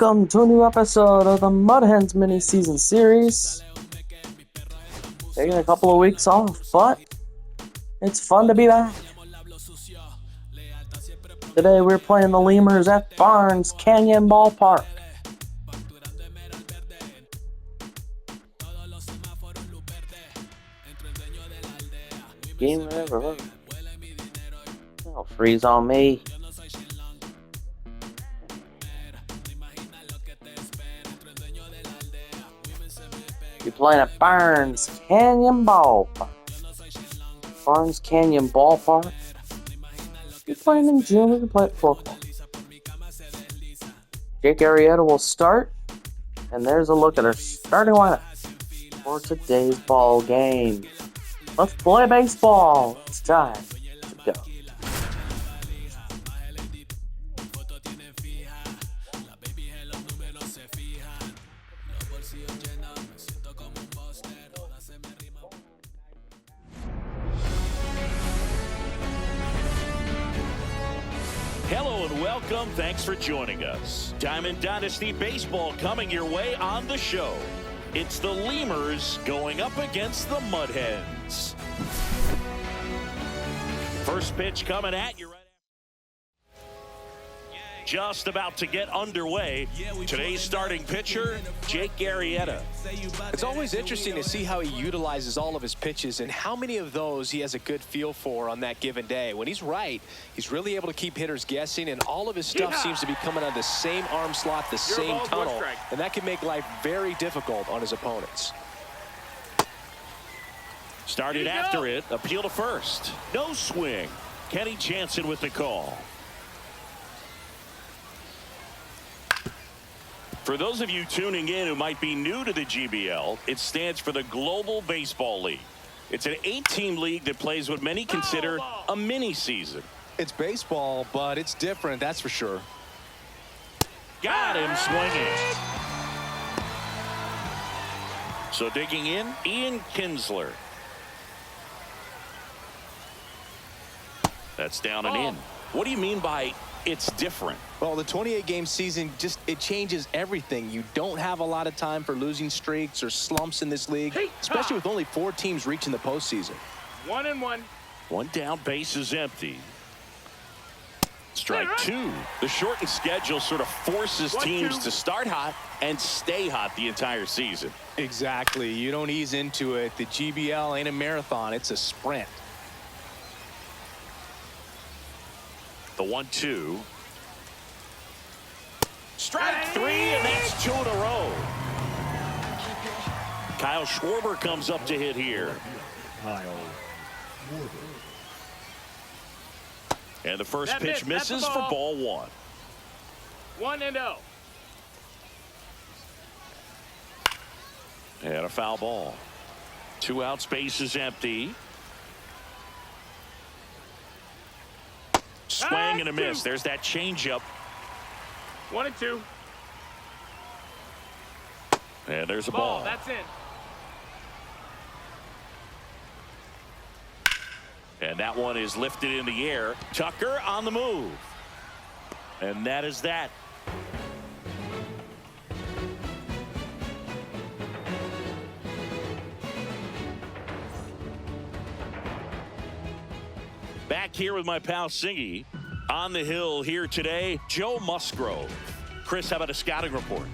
welcome to a new episode of the Mud Hens mini-season series. Taking a couple of weeks off, but it's fun to be back. Today we're playing the Lemurs at Barnes Canyon Ballpark. Game ever. Don't freeze on me. You're playing at Barnes Canyon Ballpark. Barnes Canyon Ballpark. You're playing in June, we can play at football. Jake Arrieta will start, and there's a look at our starting lineup for today's ball game. Let's play baseball. It's time to go. Hello and welcome. Thanks for joining us. Diamond Dynasty Baseball coming your way on the show. It's the Lemurs going up against the Mud Hens. First pitch coming at you right after. Just about to get underway. Today's starting pitcher, Jake Arrieta. It's always interesting to see how he utilizes all of his pitches and how many of those he has a good feel for on that given day. When he's right, he's really able to keep hitters guessing, and all of his stuff seems to be coming on the same arm slot, the same tunnel, and that can make life very difficult on his opponents. Started after it, appeal to first. No swing. Kenny Jansen with the call. For those of you tuning in who might be new to the GBL, it stands for the Global Baseball League. It's an 8-team league that plays what many consider a mini season. It's baseball, but it's different, that's for sure. Got him swinging. So digging in, Ian Kinsler. That's down and in. What do you mean by it's different? Well, the 28-game season, it changes everything. You don't have a lot of time for losing streaks or slumps in this league, especially with only 4 teams reaching the postseason. 1-1. One down, base is empty. Strike 2. The shortened schedule sort of forces teams to start hot and stay hot the entire season. Exactly. You don't ease into it. The GBL ain't a marathon. It's a sprint. The 1-2. Strike 3, and that's 2 in a row. Kyle Schwarber comes up to hit here. And the first pitch misses for ball 1. 1-0. And a foul ball. 2 outs, base is empty. Swing and a miss. There's that changeup. 1-2. And there's a ball. That's in. And that one is lifted in the air. Tucker on the move. And that is that. Back here with my pal Singy. On the hill here today, Joe Musgrove. Chris, how about a scouting report?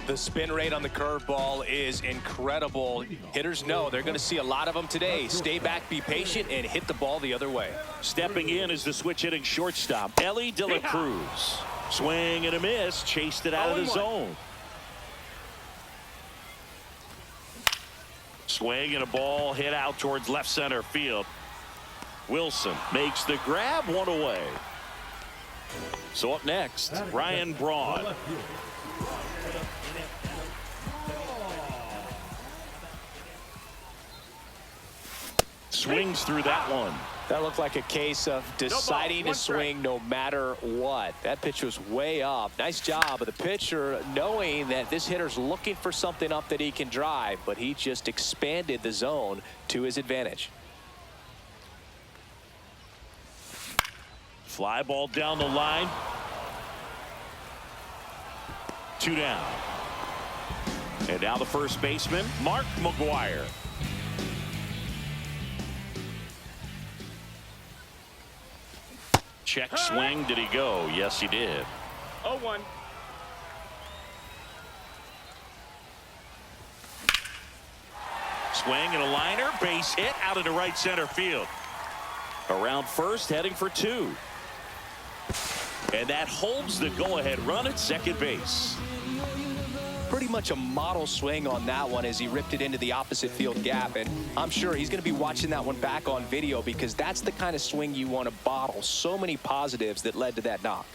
The spin rate on the curveball is incredible. Hitters know they're going to see a lot of them today. Stay back, be patient, and hit the ball the other way. Stepping in is the switch-hitting shortstop, Ellie De La Cruz. Swing and a miss, chased it out of the zone. Swing and a ball hit out towards left center field. Wilson makes the grab, 1 away. So up next, Ryan Braun. Swings through that one. That looked like a case of deciding to swing no matter what. That pitch was way up. Nice job of the pitcher knowing that this hitter's looking for something up that he can drive, but he just expanded the zone to his advantage. Fly ball down the line. 2 down. And now the first baseman, Mark McGwire. Check swing. Did he go? Yes, he did. 0-1. Swing and a liner. Base hit out into right center field. Around first, heading for 2. And that holds the go-ahead run at second base. Pretty much a model swing on that one as he ripped it into the opposite field gap. And I'm sure he's going to be watching that one back on video because that's the kind of swing you want to bottle. So many positives that led to that knock.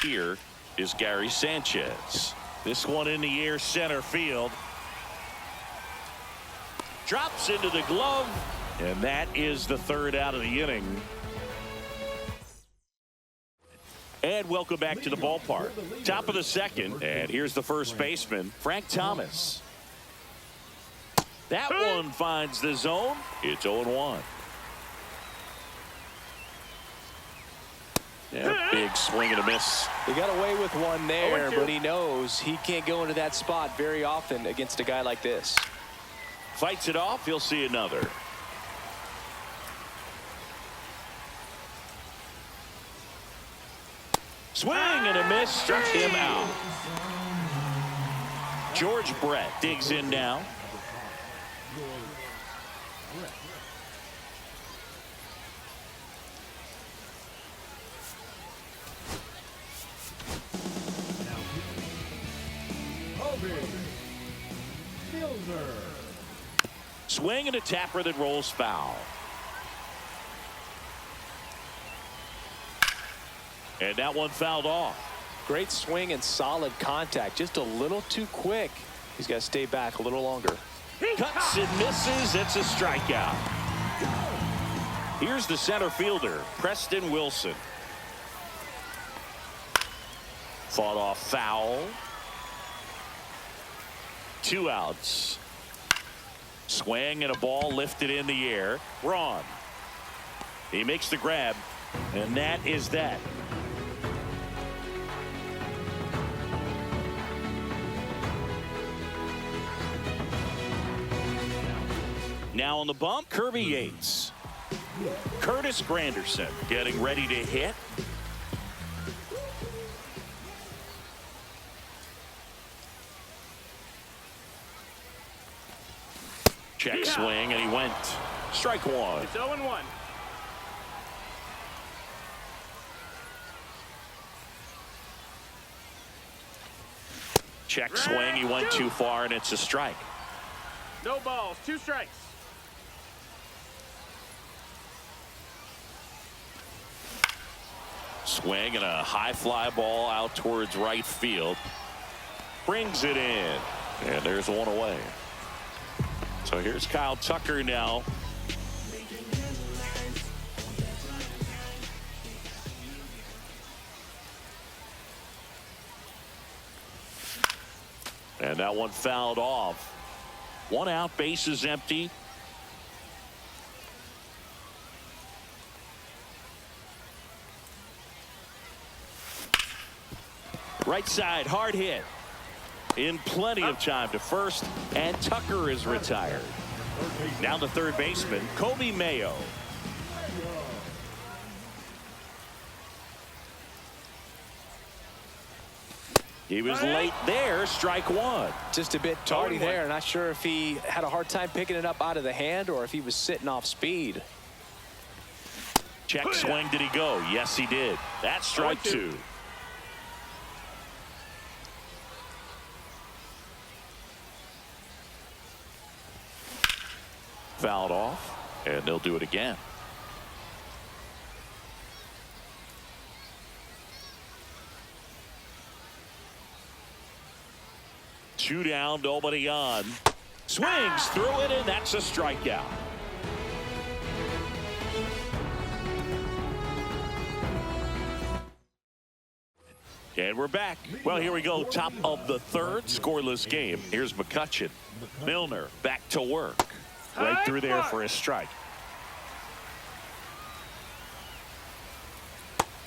Here is Gary Sanchez. This one in the air, center field. Drops into the glove. And that is the 3rd out of the inning. And welcome back to the ballpark. Top of the 2nd. And here's the first baseman, Frank Thomas. That one finds the zone. It's 0-1. Yeah, big swing and a miss. He got away with one there, but he knows he can't go into that spot very often against a guy like this. Fights it off. He'll see another. Swing and a miss, struck him out. George Brett digs in now. Swing and a tapper that rolls foul. And that one fouled off. Great swing and solid contact. Just a little too quick. He's got to stay back a little longer. Cuts and misses. It's a strikeout. Here's the center fielder, Preston Wilson. Fought off foul. 2 outs. Swing and a ball lifted in the air. Ron. He makes the grab. And that is that. Now on the bump, Kirby Yates. Curtis Granderson getting ready to hit. Check swing, and he went. Strike 1. It's 0-1. Check swing, he went too far, and it's a strike. No balls, 2 strikes. Swing and a high fly ball out towards right field. Brings it in. And there's one away. So here's Kyle Tucker now. And that one fouled off. 1 out, base is empty. Right side, hard hit. In plenty of time to first, and Tucker is retired. Now the third baseman, Kobe Mayo. He was late there, strike 1. Just a bit tardy there. Not sure if he had a hard time picking it up out of the hand or if he was sitting off speed. Check swing, did he go? Yes, he did. That's strike 2. Fouled off, and they'll do it again. Two down, nobody on. Swings through it, and that's a strikeout. And we're back. Well, here we go. Top of the third, scoreless game. Here's McCutchen. Milner back to work. Right through there for a strike.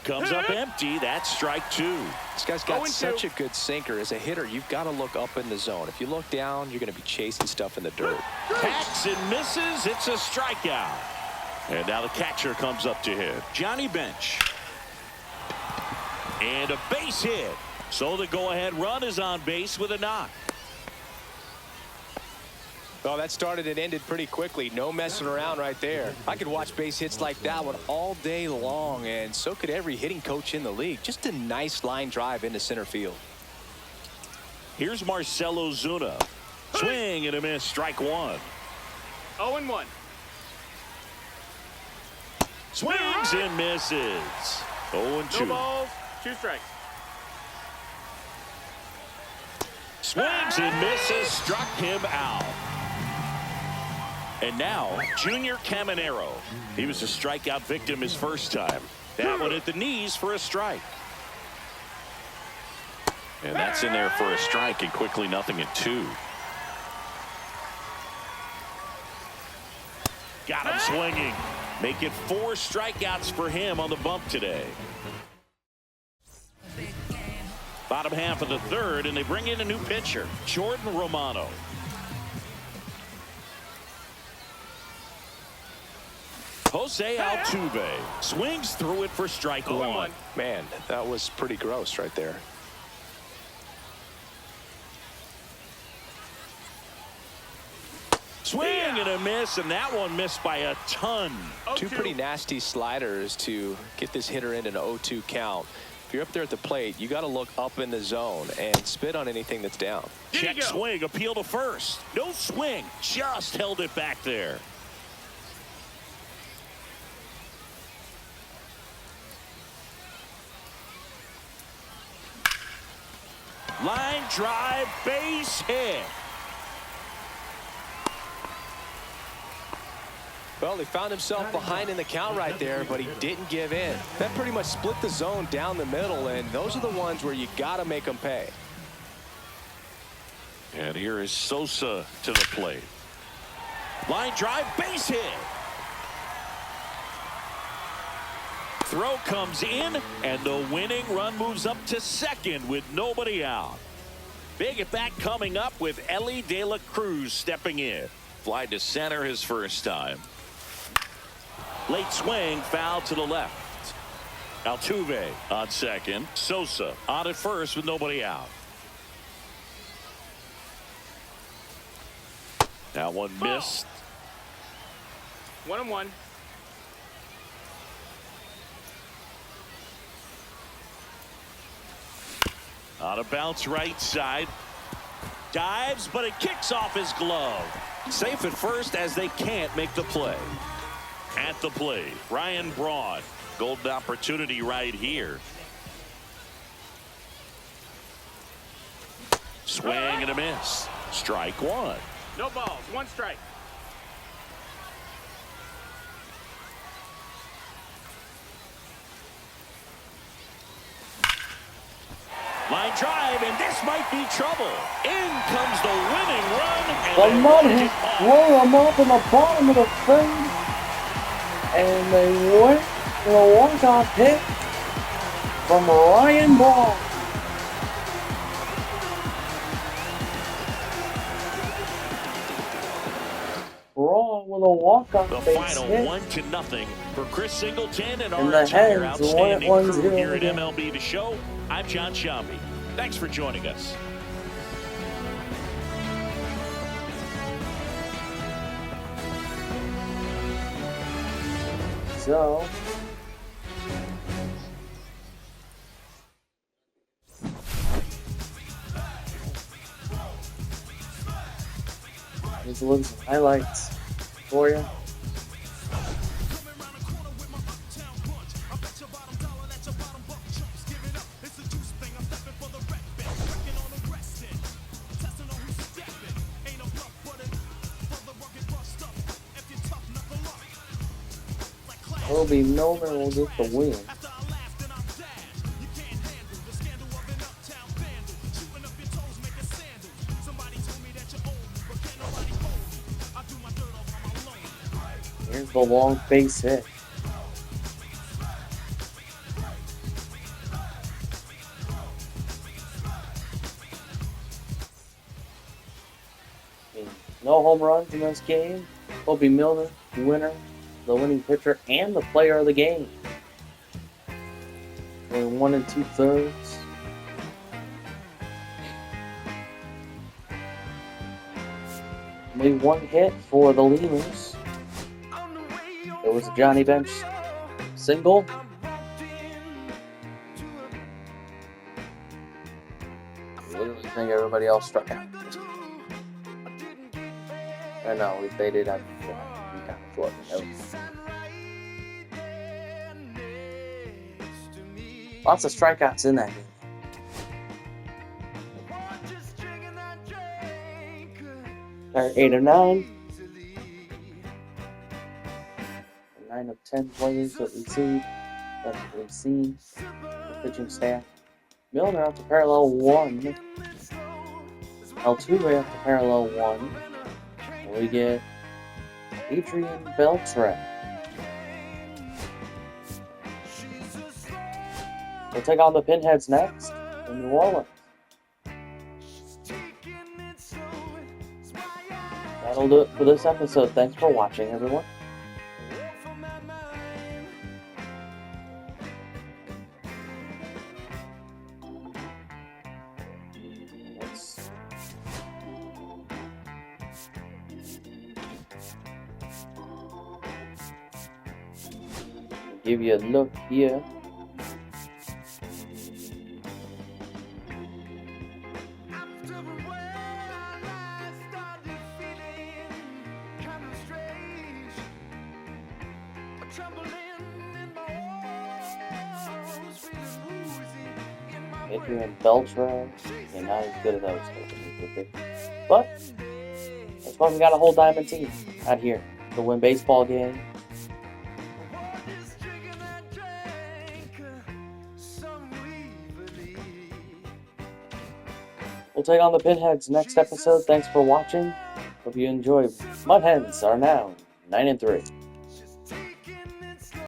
comes up empty. That's strike two. This guy's got such a good sinker. As a hitter, you've got to look up in the zone. If you look down, you're going to be chasing stuff in the dirt. Hacks and misses. It's a strikeout. And now the catcher comes up to hit. Johnny Bench. And a base hit. So the go-ahead run is on base with a knock. Well, that started and ended pretty quickly. No messing around right there. I could watch base hits like that one all day long, and so could every hitting coach in the league. Just a nice line drive into center field. Here's Marcell Ozuna. Swing and a miss. Strike one. 0-1. Swings and misses. 0-2. No balls, 2 strikes. Swings and misses. Struck him out. And now, Junior Caminero. He was a strikeout victim his first time. That one at the knees for a strike. And that's in there for a strike, and quickly 0-2. Got him swinging. Make it 4 strikeouts for him on the bump today. Bottom half of the third, and they bring in a new pitcher, Jordan Romano. Jose Altuve swings through it for strike one. Man, that was pretty gross right there. Swing and a miss, and that one missed by a ton. 2 pretty nasty sliders to get this hitter in an 0-2 count. If you're up there at the plate, you got to look up in the zone and spit on anything that's down. Check swing, appeal to first. No swing, just held it back there. Line drive, base hit. Well, he found himself behind in the count right there, but he didn't give in. That pretty much split the zone down the middle, and those are the ones where you got to make them pay. And here is Sosa to the plate. Line drive, base hit. Throw comes in, and the winning run moves up to second with nobody out. Big at bat coming up with Ellie De La Cruz stepping in. Fly to center his first time. Late swing, foul to the left. Altuve on second. Sosa on at first with nobody out. Now one missed. 1-1. On a bounce right side. Dives, but it kicks off his glove. Safe at first as they can't make the play. At the plate, Ryan Braun. Golden opportunity right here. Swing and a miss. Strike one. No balls, 1 strike. Line drive, and this might be trouble. In comes the winning run. And The Mudhens roll them up in the bottom of the third, and they went for a walk-off hit from Ryan Braun. Braun with a walk-off the base final hit. 1-0 for Chris Singleton and our And the entire Hens won it outstanding 1-0 crew here at again. MLB The Show. I'm John Shambi. Thanks for joining us. So, here's a look at some highlights for you. Kobe Milner will get the win. Here's the long base hit. No home runs in this game. Kobe Milner, winner, the winning pitcher, and the player of the game. Going 1 2/3. Made one hit for the Lemurs. It was a Johnny Bench single. I literally think everybody else struck out. I know, they did have to kind of floating. Lots of strikeouts in that game. There are 8 of 9. 9 of 10 players that we've seen the pitching staff. Milner up to parallel 1. Altuve up to parallel 1. And we get Adrian Beltre. We'll take on the Pinheads next in New Orleans. That'll do it for this episode. Thanks for watching, everyone. Let's give you a look here. Adrian Beltre, and not as good as I was hoping. But that's why we got a whole diamond team out here to win baseball game. We'll take on the Pinheads next episode. Thanks for watching. Hope you enjoy. Mud Hens are now 9-3.